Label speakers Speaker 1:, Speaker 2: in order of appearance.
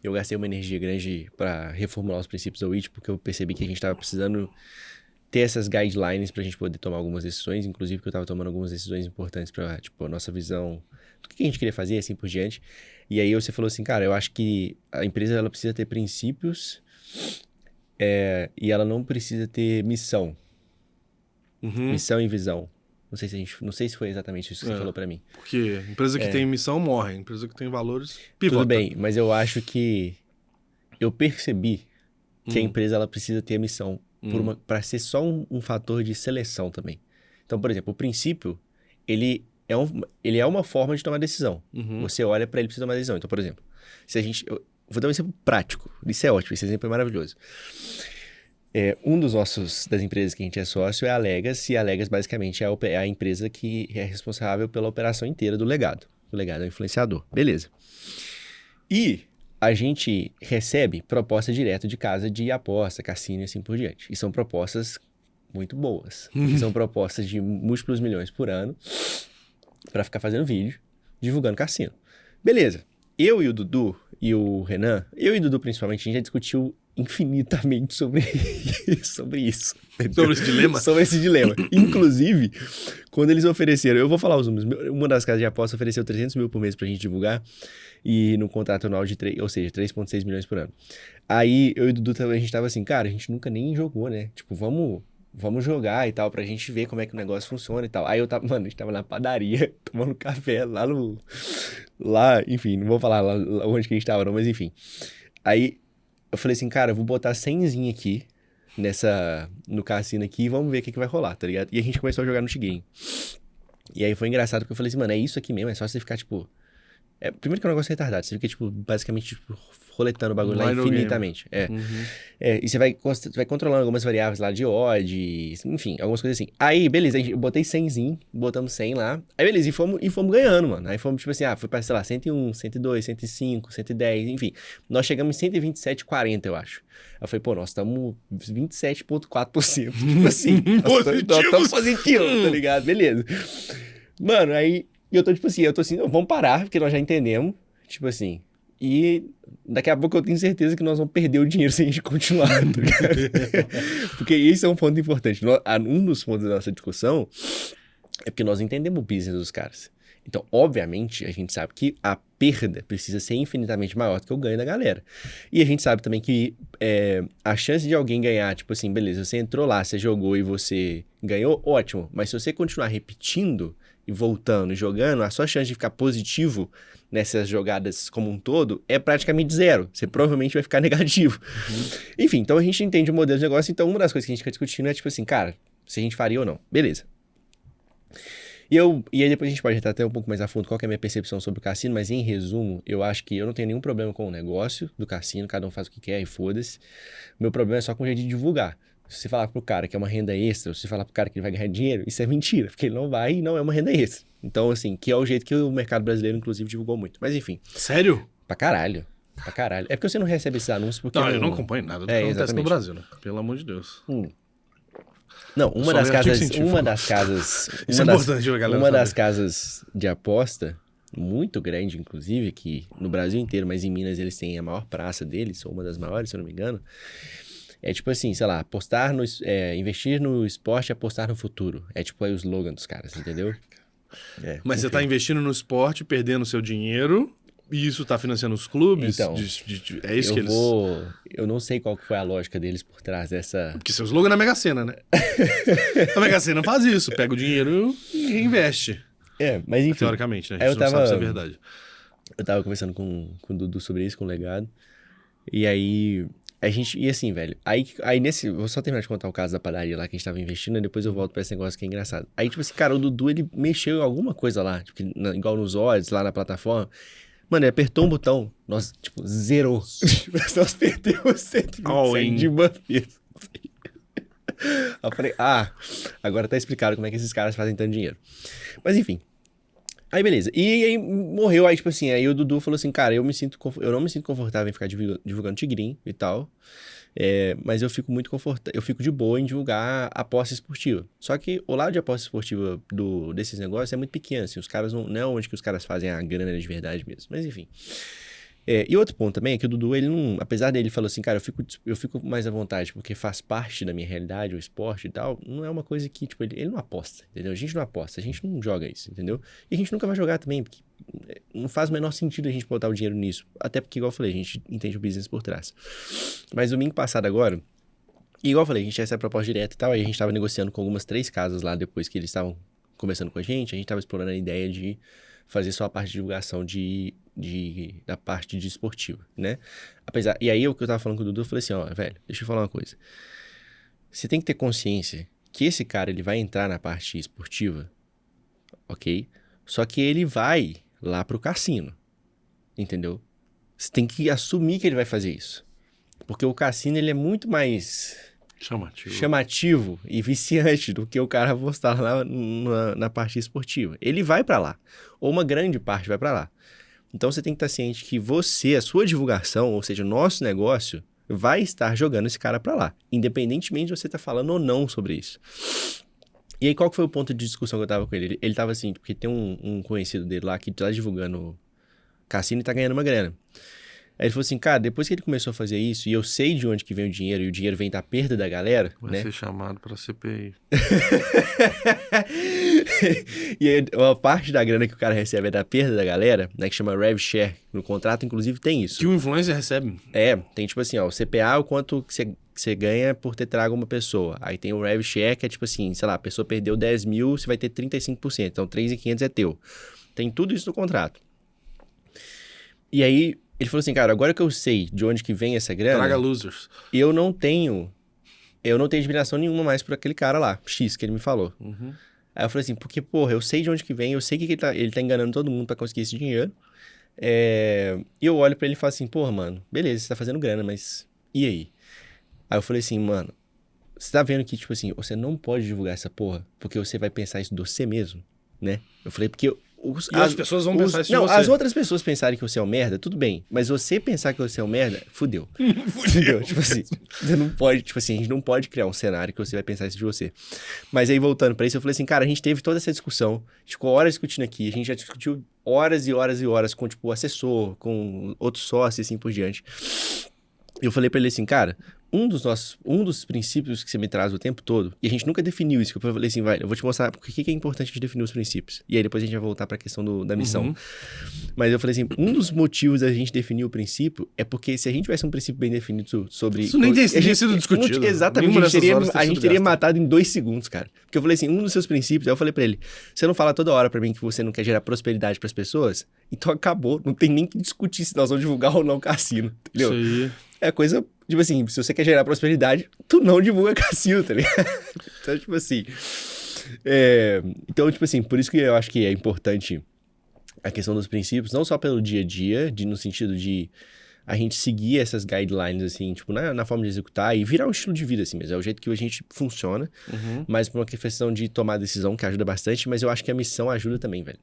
Speaker 1: eu gastei uma energia grande para reformular os princípios da WIT, porque eu percebi que a gente estava precisando ter essas guidelines pra gente poder tomar algumas decisões, inclusive que eu tava tomando algumas decisões importantes pra, tipo, a nossa visão do que a gente queria fazer, assim por diante. E aí você falou assim, cara, eu acho que a empresa, ela precisa ter princípios e ela não precisa ter missão. Missão e visão. Não sei se foi exatamente isso que você falou pra mim.
Speaker 2: Porque empresa que tem missão morre, empresa que tem valores pivota.
Speaker 1: Tudo bem, mas eu acho que eu percebi que a empresa, ela precisa ter missão para ser só um fator de seleção também. Então, por exemplo, o princípio, ele é uma forma de tomar decisão. Você olha para ele e precisa tomar decisão. Então, por exemplo, se a gente... Eu vou dar um exemplo prático. Isso é ótimo, esse exemplo é maravilhoso. Das empresas que a gente é sócio é a Legas, e a Legas basicamente é a empresa que é responsável pela operação inteira do legado. O legado é o influenciador. Beleza. E a gente recebe proposta direto de casa de aposta, cassino e assim por diante. E são propostas muito boas. São propostas de múltiplos milhões por ano para ficar fazendo vídeo, divulgando cassino. Beleza. Eu e o Dudu e o Renan, eu e o Dudu principalmente, a gente já discutiu infinitamente sobre isso.
Speaker 2: Sobre esse dilema?
Speaker 1: Sobre esse dilema. Inclusive, quando eles ofereceram, eu vou falar os números, uma das casas de aposta ofereceu 300 mil por mês pra gente divulgar, e no contrato anual de 3, ou seja, 3,6 milhões por ano. Aí, eu e o Dudu, a gente tava assim, cara, a gente nunca nem jogou, né? Tipo, vamos jogar e tal, pra gente ver como é que o negócio funciona e tal. Aí a gente tava na padaria, tomando café lá, enfim, não vou falar lá onde que a gente tava não, mas enfim. Aí, eu falei assim, cara, eu vou botar 100zinho aqui, no cassino aqui, e vamos ver o que vai rolar, tá ligado? E a gente começou a jogar no T-Game. E aí foi engraçado, porque eu falei assim, mano, é isso aqui mesmo, é só você ficar, tipo... primeiro que é um negócio retardado, você fica, tipo, basicamente, tipo, roletando o bagulho lá infinitamente. E você vai controlando algumas variáveis lá de odd, enfim, algumas coisas assim. Aí, beleza, eu botei 100zinho, botamos 100 lá. Aí, beleza, e fomos ganhando, mano. Aí fomos, tipo assim, foi pra, sei lá, 101, 102, 105, 110, enfim. Nós chegamos em 127,40, eu acho. Aí eu falei, pô, nós estamos 27,4%. Tipo assim, nós estamos positivos, tá ligado? Beleza. Mano, aí... E eu tô assim, vamos parar, porque nós já entendemos, tipo assim, e daqui a pouco eu tenho certeza que nós vamos perder o dinheiro se a gente continuar, tá ligado? Porque esse é um ponto importante. Um dos pontos da nossa discussão é porque nós entendemos o business dos caras. Então, obviamente, a gente sabe que a perda precisa ser infinitamente maior do que o ganho da galera. E a gente sabe também que a chance de alguém ganhar, tipo assim, beleza, você entrou lá, você jogou e você ganhou, ótimo. Mas se você continuar repetindo e voltando e jogando, a sua chance de ficar positivo nessas jogadas como um todo é praticamente zero. Você provavelmente vai ficar negativo. Enfim, então a gente entende o modelo de negócio. Então, uma das coisas que a gente fica discutindo é tipo assim, cara, se a gente faria ou não. Beleza. E aí depois a gente pode entrar até um pouco mais a fundo qual que é a minha percepção sobre o cassino, mas em resumo, eu acho que eu não tenho nenhum problema com o negócio do cassino, cada um faz o que quer e foda-se. O meu problema é só com o jeito de divulgar. Se você falar pro cara que é uma renda extra, se você falar pro cara que ele vai ganhar dinheiro, isso é mentira, porque ele não vai e não é uma renda extra. Então, assim, que é o jeito que o mercado brasileiro, inclusive, divulgou muito. Mas, enfim.
Speaker 2: Sério?
Speaker 1: Pra caralho. É porque você não recebe esses anúncios porque...
Speaker 2: Não, eu não acompanho nada do que acontece no Brasil, né? Pelo amor de Deus.
Speaker 1: Não, uma das casas de aposta, muito grande, inclusive, que no Brasil inteiro, mas em Minas eles têm a maior praça deles, ou uma das maiores, se eu não me engano. É tipo assim, sei lá, investir no esporte e apostar no futuro. É tipo aí o slogan dos caras, entendeu?
Speaker 2: Mas enfim. Você tá investindo no esporte, perdendo seu dinheiro, e isso tá financiando os clubes?
Speaker 1: Então,
Speaker 2: é isso que eles...
Speaker 1: Eu não sei qual que foi a lógica deles por trás dessa...
Speaker 2: Porque seu slogan é na Mega Sena, né? A Mega Sena faz isso, pega o dinheiro e reinveste.
Speaker 1: Mas enfim...
Speaker 2: Teoricamente, né? A gente não sabe se é verdade.
Speaker 1: Eu tava conversando com o Dudu sobre isso, com o Legado, e aí... E assim, velho, vou só terminar de contar o caso da padaria lá que a gente tava investindo, e depois eu volto pra esse negócio que é engraçado. Aí, tipo assim, cara, o Dudu, ele mexeu em alguma coisa lá, tipo, igual nos odds, lá na plataforma. Mano, ele apertou um botão, nós, tipo, zerou. Nós perdemos 127 de uma vez. Eu falei, agora tá explicado como é que esses caras fazem tanto dinheiro. Mas, enfim. Aí, beleza. E aí, morreu. Aí, tipo assim, aí o Dudu falou assim, cara, eu não me sinto confortável em ficar divulgando tigrinho e tal. Mas eu fico eu fico de boa em divulgar aposta esportiva. Só que o lado de aposta esportiva desses negócios é muito pequeno, assim. Os caras não é onde que os caras fazem a grana de verdade mesmo. Mas, enfim. E outro ponto também é que o Dudu, ele não... Apesar dele falou assim, cara, eu fico mais à vontade porque faz parte da minha realidade, o esporte e tal, não é uma coisa que, tipo, ele não aposta, entendeu? A gente não aposta, a gente não joga isso, entendeu? E a gente nunca vai jogar também, porque não faz o menor sentido a gente botar o dinheiro nisso. Até porque, igual eu falei, a gente entende o business por trás. Mas domingo passado agora, igual eu falei, a gente recebe a proposta direta e tal, aí a gente tava negociando com algumas 3 casas lá depois que eles estavam conversando com a gente tava explorando a ideia de fazer só a parte de divulgação da parte de esportiva, né? E aí o que eu tava falando com o Dudu, eu falei assim, ó, velho, deixa eu falar uma coisa. Você tem que ter consciência que esse cara, ele vai entrar na parte esportiva, ok? Só que ele vai lá pro cassino, entendeu? Você tem que assumir que ele vai fazer isso. Porque o cassino, ele é muito mais chamativo e viciante do que o cara apostar lá na parte esportiva. Ele vai pra lá, ou uma grande parte vai pra lá. Então você tem que estar ciente que a sua divulgação, ou seja, o nosso negócio, vai estar jogando esse cara pra lá, independentemente de você estar falando ou não sobre isso. E aí, qual que foi o ponto de discussão que eu tava com ele? Ele tava assim, porque tem um conhecido dele lá que tá divulgando cassino e tá ganhando uma grana. Aí ele falou assim, cara, depois que ele começou a fazer isso, e eu sei de onde que vem o dinheiro, e o dinheiro vem da perda da galera,
Speaker 2: vai ser chamado pra CPI.
Speaker 1: E aí, uma parte da grana que o cara recebe é da perda da galera, né, que chama Rev Share. No contrato, inclusive, tem isso.
Speaker 2: Que o influencer recebe.
Speaker 1: Tem tipo assim, ó, o CPA é o quanto que você ganha por ter trago uma pessoa. Aí tem o Rev Share, que é tipo assim, sei lá, a pessoa perdeu 10 mil, você vai ter 35%. Então, 3.500 é teu. Tem tudo isso no contrato. E aí, ele falou assim, cara, agora que eu sei de onde que vem essa grana...
Speaker 2: Traga losers.
Speaker 1: Eu não tenho admiração nenhuma mais por aquele cara lá, X, que ele me falou.
Speaker 2: Uhum.
Speaker 1: Aí eu falei assim, porque, porra, eu sei de onde que vem, eu sei que ele tá enganando todo mundo pra conseguir esse dinheiro. E eu olho pra ele e falo assim, porra, mano, beleza, você tá fazendo grana, mas e aí? Aí eu falei assim, mano, você tá vendo que, tipo assim, você não pode divulgar essa porra, porque você vai pensar isso de você mesmo, né? Eu falei, porque...
Speaker 2: as pessoas vão pensar isso de você.
Speaker 1: As outras pessoas pensarem que você é um merda, tudo bem. Mas você pensar que você é um merda, fudeu. Fudeu. Tipo assim, você não pode... Tipo assim, a gente não pode criar um cenário que você vai pensar isso de você. Mas aí, voltando pra isso, eu falei assim, cara, a gente teve toda essa discussão. A gente ficou horas discutindo aqui. A gente já discutiu horas e horas e horas com, tipo, o assessor, com outros sócios e assim por diante. E eu falei pra ele assim, cara... Um dos princípios que você me traz o tempo todo, e a gente nunca definiu isso, que eu falei assim, vai, eu vou te mostrar por que é importante a gente definir os princípios. E aí depois a gente vai voltar pra questão da missão.
Speaker 2: Uhum.
Speaker 1: Mas eu falei assim, um dos motivos da gente definir o princípio é porque se a gente tivesse um princípio bem definido sobre...
Speaker 2: Isso nem teria sido discutido.
Speaker 1: Exatamente, a gente teria matado em 2 segundos, cara. Porque eu falei assim, um dos seus princípios, aí eu falei pra ele, você não fala toda hora pra mim que você não quer gerar prosperidade pras pessoas? Então acabou, não tem nem que discutir se nós vamos divulgar ou não o cassino, entendeu?
Speaker 2: Isso aí.
Speaker 1: É coisa, tipo assim, se você quer gerar prosperidade, tu não divulga cassino, tá ligado? Então, tipo assim... Então, tipo assim, por isso que eu acho que é importante a questão dos princípios, não só pelo dia a dia, no sentido de a gente seguir essas guidelines, assim, tipo, na forma de executar e virar um estilo de vida, assim mesmo. É o jeito que a gente funciona, mas por uma questão de tomar decisão que ajuda bastante, mas eu acho que a missão ajuda também, velho.